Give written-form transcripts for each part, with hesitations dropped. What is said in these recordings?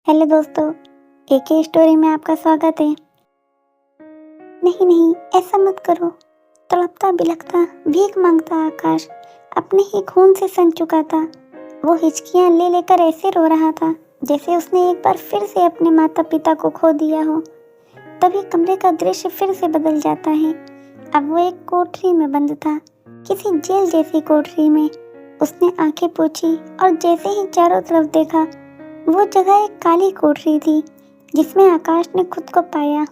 Hello दोस्तों, एक ही story में आपका स्वागत है। नहीं नहीं, ऐसा मत करो। तड़पता बिलखता भीख मांगता आकाश अपने ही खून से सन चुका था। वो हिचकियां ले लेकर ऐसे रो रहा था जैसे उसने एक बार फिर से अपने माता पिता को खो दिया हो। तभी कमरे का दृश्य फिर से बदल जाता है। अब वो एक कोठरी में बंद था, किसी जेल जैसी कोठरी में। उसने आंखें पोंछी और जैसे ही चारों तरफ देखा, वो जगह एक काली कोठरी थी जिसमें आकाश ने खुद को पाया।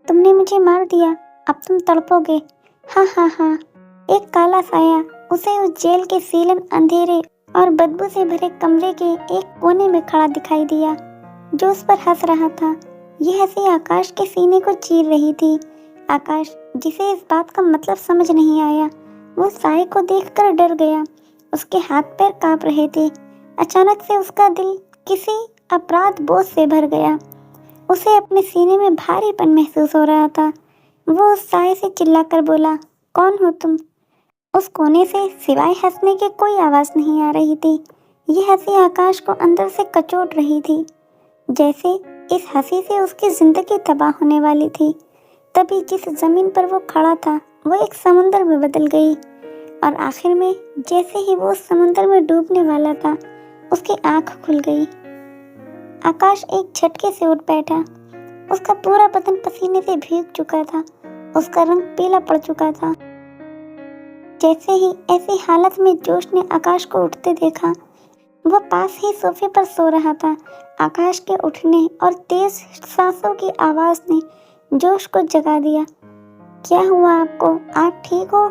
तुमने मुझे मार दिया, अब तुम तड़पोगे। हाँ हाँ हाँ। एक काला साया उसे उस जेल के सीलन अंधेरे और बदबू से भरे कमरे के एक कोने में खड़ा दिखाई दिया, जो उस पर हंस रहा था। यह हंसी आकाश के सीने को चीर रही थी। आकाश, जिसे इस बात का मतलब समझ नहीं आया, वो साए को देखकर डर गया। उसके हाथ पैर कांप रहे थे। अचानक से उसका दिल किसी अपराध बोझ से भर गया। उसे अपने सीने में भारीपन महसूस हो रहा था। वो उस साए से चिल्लाकर बोला, कौन हो तुम? उस कोने से सिवाय हंसने की कोई आवाज नहीं आ रही थी। यह हंसी आकाश को अंदर से कचोट रही थी, जैसे इस हंसी से उसकी जिंदगी तबाह होने वाली थी। तभी जिस जमीन पर वो खड़ा था, वो एक समुंदर में बदल गई और आखिर में जैसे ही वो उस समुंदर में डूबने वाला था, उसकी आंख खुल गई। आकाश एक झटके से उठ बैठा। उसका पूरा बदन पसीने से भीग चुका था। उसका रंग पीला पड़ चुका था। जैसे ही ऐसी हालत में जोश ने आकाश को उठते देखा, वह पास ही सोफे पर सो रहा था। आकाश के उठने और तेज सांसों की आवाज ने जोश को जगा दिया। क्या हुआ आपको? आप ठीक हो?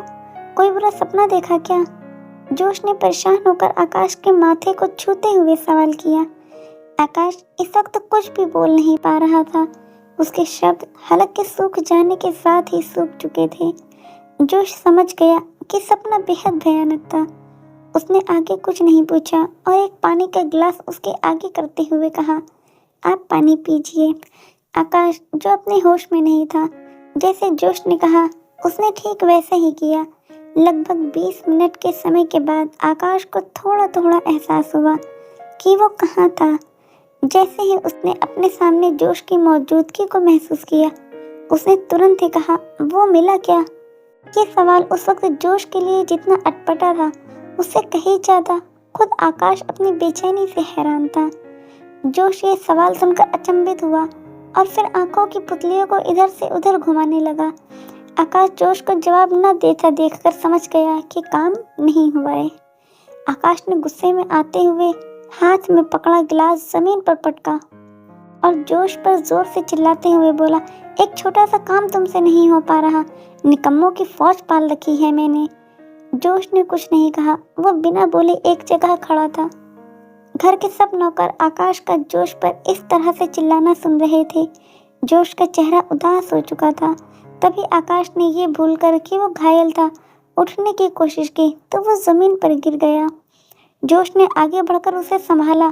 कोई बुरा सपना देखा क्या? जोश ने परेशान होकर आकाश के माथे को छूते हुए सवाल किया। आकाश इस वक्त कुछ भी बोल नहीं पा रहा था। उसके शब्द हलक के सूख जाने के साथ ही सूख चुके थे। जोश समझ गया कि सपना बेहद भयानक था। उसने आगे कुछ नहीं पूछा और एक पानी का गिलास उसके आगे करते हुए कहा, आप पानी पीजिए। आकाश, जो अपने होश में नहीं था, जैसे जोश ने कहा उसने ठीक वैसे ही किया। लगभग 20 मिनट के समय के बाद आकाश को थोड़ा थोड़ा एहसास हुआ कि वो कहाँ था। जैसे ही उसने अपने सामने जोश की मौजूदगी को महसूस किया, उसने तुरंत ही कहा, वो मिला क्या? ये सवाल उस वक्त जोश के लिए जितना अटपटा था, उससे कहीं ज्यादा खुद आकाश अपनी बेचैनी से हैरान था। जोश ये सवाल सुनकर अचंभित हुआ और फिर आंखों की पुतलियों को इधर से उधर घुमाने लगा। आकाश जोश को जवाब न देता देखकर समझ गया कि काम नहीं हुआ है। आकाश ने गुस्से में आते हुए हाथ में पकड़ा गिलास जमीन पर पटका और जोश पर जोर से चिल्लाते हुए बोला, एक छोटा सा काम तुमसे नहीं हो पा रहा। निकम्मों की फौज पाल रखी है मैंने। जोश ने कुछ नहीं कहा। वो बिना बोले एक जगह खड़ा था। घर के सब नौकर आकाश का जोश पर इस तरह से चिल्लाना सुन रहे थे। जोश का चेहरा उदास हो चुका था। तभी आकाश ने ये भूलकर कि वो घायल था, उठने की कोशिश की तो वो जमीन पर गिर गया। जोश ने आगे बढ़कर उसे संभाला,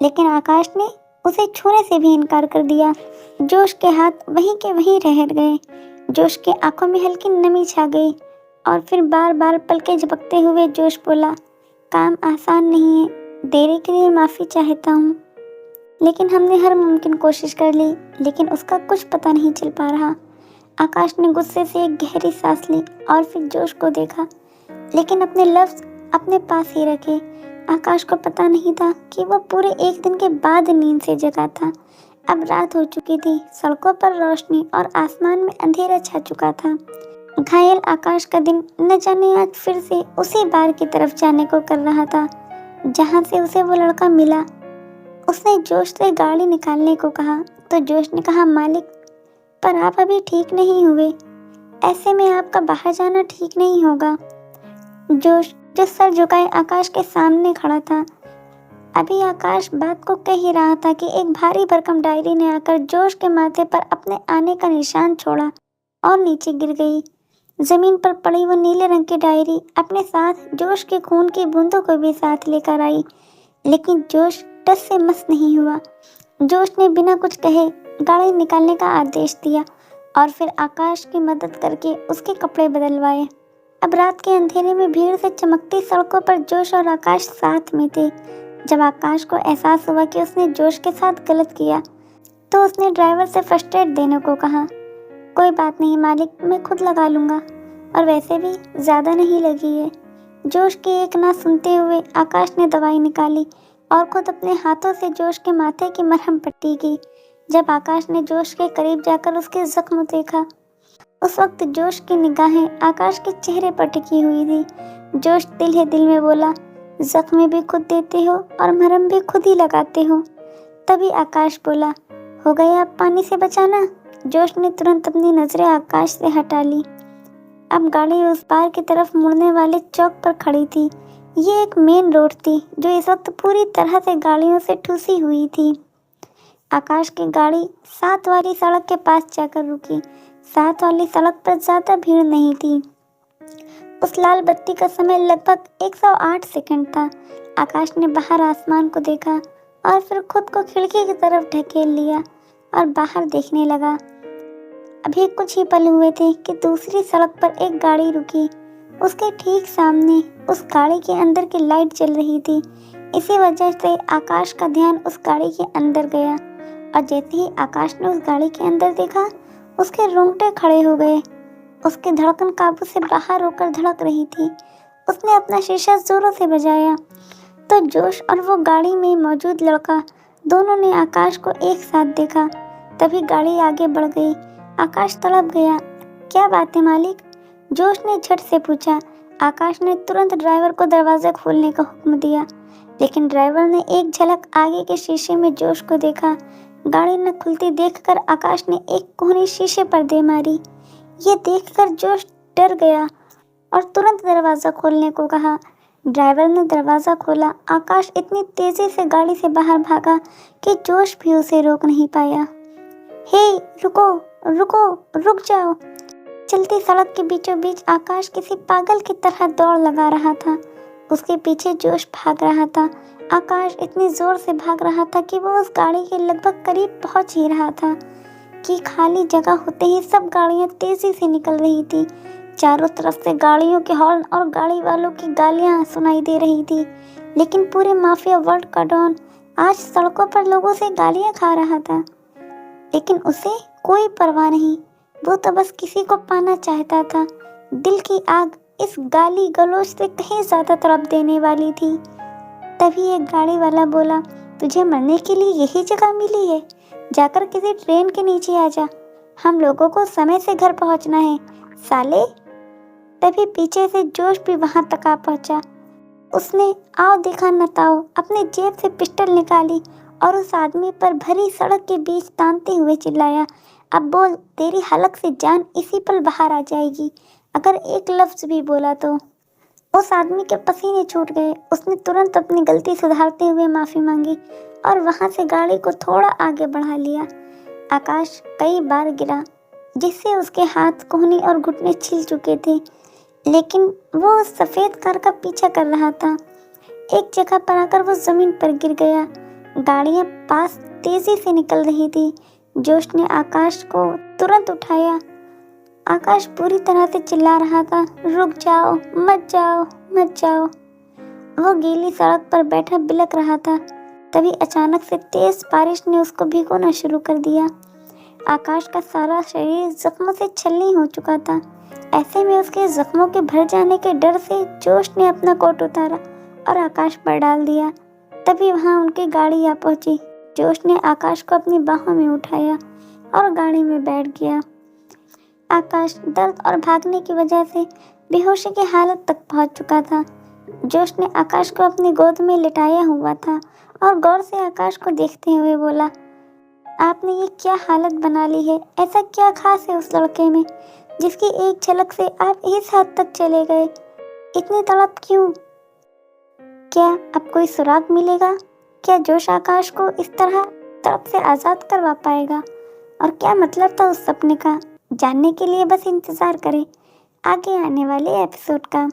लेकिन आकाश ने उसे छूने से भी इनकार कर दिया। जोश के हाथ वहीं के वहीं रह गए। जोश के आंखों में हल्की नमी छा गई और फिर बार बार पलकें झपकते हुए जोश बोला, काम आसान नहीं है, देरी के लिए माफ़ी चाहता हूँ। लेकिन हमने हर मुमकिन कोशिश कर ली, लेकिन उसका कुछ पता नहीं चल पा रहा। आकाश ने गुस्से से एक गहरी सांस ली और फिर जोश को देखा, लेकिन अपने लफ्ज अपने पास ही रखे। आकाश को पता नहीं था कि वो पूरे एक दिन के बाद नींद से जगा था। अब रात हो चुकी थी। सड़कों पर रोशनी और आसमान में अंधेरा छा चुका था। घायल आकाश का दिन न जाने आज फिर से उसी बार की तरफ जाने को कर रहा था जहां से उसे वो लड़का मिला। उसने जोश से गाड़ी निकालने को कहा तो जोश ने कहा, मालिक, पर आप अभी ठीक नहीं हुए। ऐसे में आपका बाहर जाना ठीक नहीं होगा। जोश, जो सर झुकाए आकाश के सामने खड़ा था, अभी आकाश बात को कह ही रहा था कि एक भारी भरकम डायरी ने आकर जोश के माथे पर अपने आने का निशान छोड़ा और नीचे गिर गई। जमीन पर पड़ी वो नीले रंग की डायरी अपने साथ जोश के खून की बूंदों को भी साथ लेकर आई, लेकिन जोश टस से मस नहीं हुआ। जोश ने बिना कुछ कहे गाड़ी निकालने का आदेश दिया और फिर आकाश की मदद करके उसके कपड़े बदलवाए। अब रात के अंधेरे में भीड़ से चमकती सड़कों पर जोश और आकाश साथ में थे। जब आकाश को एहसास हुआ कि उसने जोश के साथ गलत किया तो उसने ड्राइवर से फर्स्ट एड देने को कहा। कोई बात नहीं मालिक, मैं खुद लगा लूँगा, और वैसे भी ज़्यादा नहीं लगी है। जोश की एक ना सुनते हुए आकाश ने दवाई निकाली और खुद अपने हाथों से जोश के माथे की मरहम पट्टी की। जब आकाश ने जोश के करीब जाकर उसके जख्म देखा, उस वक्त जोश की निगाहें आकाश के चेहरे पर टिकी हुई थी। जोश दिल ही दिल में बोला, जख्म भी खुद देते हो और मरहम भी खुद ही लगाते हो। तभी आकाश बोला, हो गया अब पानी से बचाना। जोश ने तुरंत अपनी नजरें आकाश से हटा ली। अब गाड़ी उस पार की तरफ मुड़ने वाले चौक पर खड़ी थी। ये एक मेन रोड थी जो इस वक्त पूरी तरह से गाड़ियों से ठूसी हुई थी। आकाश की गाड़ी 7 वाली सड़क के पास जाकर रुकी। 7 वाली सड़क पर ज्यादा भीड़ नहीं थी। उस लाल बत्ती का समय लगभग 108 सेकंड था। आकाश ने बाहर आसमान को देखा और फिर खुद को खिड़की की तरफ ढकेल लिया और बाहर देखने लगा। अभी कुछ ही पल हुए थे कि दूसरी सड़क पर एक गाड़ी रुकी। उसके ठीक सामने उस गाड़ी के अंदर की लाइट जल रही थी। इसी वजह से आकाश का ध्यान उस गाड़ी के अंदर गया और जैसे ही आकाश ने उस गाड़ी के अंदर देखा, उसके रोंगटे खड़े हो गए। उसकी धड़कन काबू से बाहर होकर धड़क रही थी। उसने अपना शीशा जोरों से बजाया तो जोश और वो गाड़ी में मौजूद लड़का दोनों ने आकाश को एक साथ देखा। तभी गाड़ी आगे बढ़ गई। आकाश तड़प गया। क्या बात है मालिक? जोश ने झट से पूछा। आकाश ने तुरंत ड्राइवर को दरवाजा खोलने का हुक्म दिया, लेकिन ड्राइवर ने एक झलक आगे के शीशे में जोश को देखा। गाड़ी न खुलती देखकर आकाश ने एक कोहनी शीशे पर दे मारी। ये देखकर जोश डर गया और तुरंत दरवाजा खोलने को कहा। ड्राइवर ने दरवाजा खोला। आकाश इतनी तेजी से गाड़ी से बाहर भागा कि जोश भी उसे रोक नहीं पाया। हे रुको रुको, रुक जाओ। चलती सड़क के बीचों बीच आकाश किसी पागल की तरह दौड़ लगा रहा था। उसके पीछे जोश भाग रहा था। आकाश इतनी जोर से भाग रहा था कि वो उस गाड़ी के लगभग करीब पहुंच ही रहा था कि खाली जगह होते ही सब गाड़ियां तेजी से निकल रही थी। चारों तरफ से गाड़ियों के हॉर्न और गाड़ी वालों की गालियां सुनाई दे रही थी। लेकिन पूरे माफिया वर्ल्ड का डॉन आज सड़कों पर लोगों से गालियां खा रहा था, लेकिन उसे कोई परवाह नहीं। वो तो बस किसी को पाना चाहता था। दिल की आग इस गाली गलौज से कहीं ज्यादा तड़प देने वाली थी। तभी एक गाड़ी वाला बोला, तुझे मरने के लिए यही जगह मिली है? जाकर किसी ट्रेन के नीचे आ जा, हम लोगों को समय से घर पहुंचना है साले। तभी पीछे से जोश भी वहां तक आ पहुंचा। उसने आओ देखा न ताओ अपने जेब से पिस्टल निकाली और उस आदमी पर भरी सड़क के बीच तानते हुए चिल्लाया, अब बोल, तेरी हलक से जान इसी पल बाहर आ जाएगी अगर एक लफ्ज भी बोला तो। उस आदमी के पसीने छूट गए। उसने तुरंत अपनी गलती सुधारते हुए माफी मांगी और वहां से गाड़ी को थोड़ा आगे बढ़ा लिया। आकाश कई बार गिरा, जिससे उसके हाथ, कोहनी और घुटने छिल चुके थे, लेकिन वो उस सफेद कार का पीछा कर रहा था। एक जगह पर आकर वो जमीन पर गिर गया। गाड़ियां पास तेजी से निकल रही थी। जोश ने आकाश को तुरंत उठाया। आकाश पूरी तरह से चिल्ला रहा था, रुक जाओ, मत जाओ, मत जाओ। वो गीली सड़क पर बैठा बिलख रहा था। तभी अचानक से तेज बारिश ने उसको भिगोना शुरू कर दिया। आकाश का सारा शरीर जख्मों से छलनी हो चुका था। ऐसे में उसके जख्मों के भर जाने के डर से जोश ने अपना कोट उतारा और आकाश पर डाल दिया। तभी वहां उनकी गाड़ी आ पहुंची। जोश ने आकाश को अपनी बाहों में उठाया और गाड़ी में बैठ गया। आकाश दर्द और भागने की वजह से बेहोशी की हालत तक पहुंच चुका था। जोश ने आकाश को अपनी गोद में लिटाया हुआ था और गौर से आकाश को देखते हुए बोला, आपने ये क्या हालत बना ली है? ऐसा क्या खास है उस लड़के में जिसकी एक झलक से आप इस हद तक चले गए? इतनी तड़प क्यों? क्या अब कोई सुराग मिलेगा? क्या जोश आकाश को इस तरह तड़प से आज़ाद करवा पाएगा? और क्या मतलब था उस सपने का? जानने के लिए बस इंतज़ार करें आगे आने वाले एपिसोड का।